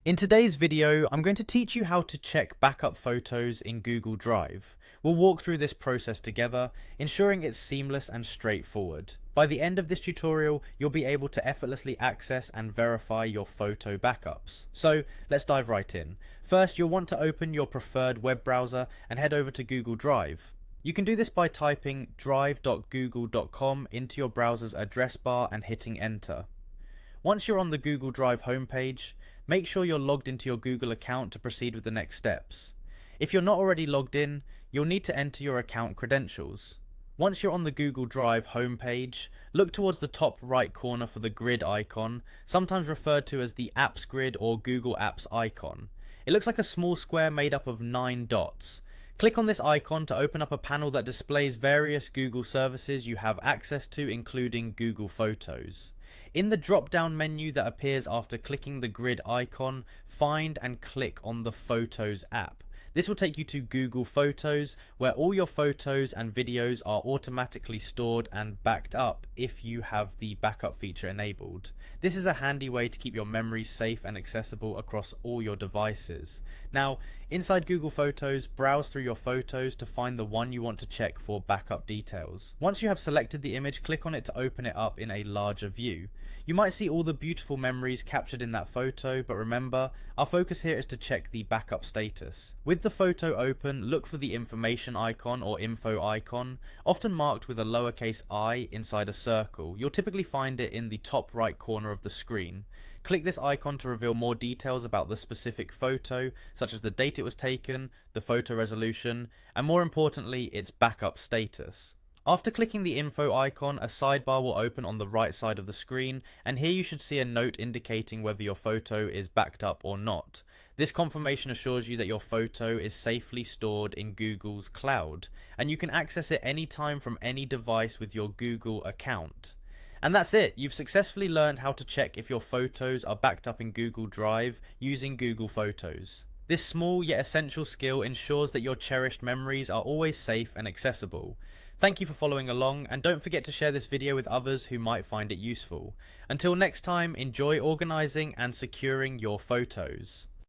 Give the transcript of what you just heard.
In today's video, I'm going to teach you how to check backup photos in Google Drive. We'll walk through this process together, ensuring it's seamless and straightforward. By the end of this tutorial, you'll be able to effortlessly access and verify your photo backups. So let's dive right in. First, you'll want to open your preferred web browser and head over to Google Drive. You can do this by typing drive.google.com into your browser's address bar and hitting enter. Once you're on the Google Drive homepage, make sure you're logged into your Google account to proceed with the next steps. If you're not already logged in, you'll need to enter your account credentials. Once you're on the Google Drive homepage, look towards the top right corner for the grid icon, sometimes referred to as the Apps grid or Google Apps icon. It looks like a small square made up of 9 dots. Click on this icon to open up a panel that displays various Google services you have access to, including Google Photos. In the drop-down menu that appears after clicking the grid icon, find and click on the Photos app. This will take you to Google Photos, where all your photos and videos are automatically stored and backed up if you have the backup feature enabled. This is a handy way to keep your memories safe and accessible across all your devices. Now, inside Google Photos, browse through your photos to find the one you want to check for backup details. Once you have selected the image, click on it to open it up in a larger view. You might see all the beautiful memories captured in that photo, but remember, our focus here is to check the backup status. With the photo open, look for the information icon or info icon, often marked with a lowercase I inside a circle. You'll typically find it in the top right corner of the screen. Click this icon to reveal more details about the specific photo, such as the date it was taken, the photo resolution, and more importantly, its backup status. After clicking the info icon, a sidebar will open on the right side of the screen, and here you should see a note indicating whether your photo is backed up or not. This confirmation assures you that your photo is safely stored in Google's cloud, and you can access it anytime from any device with your Google account. And that's it, you've successfully learned how to check if your photos are backed up in Google Drive using Google Photos. This small yet essential skill ensures that your cherished memories are always safe and accessible. Thank you for following along, and don't forget to share this video with others who might find it useful. Until next time, enjoy organising and securing your photos.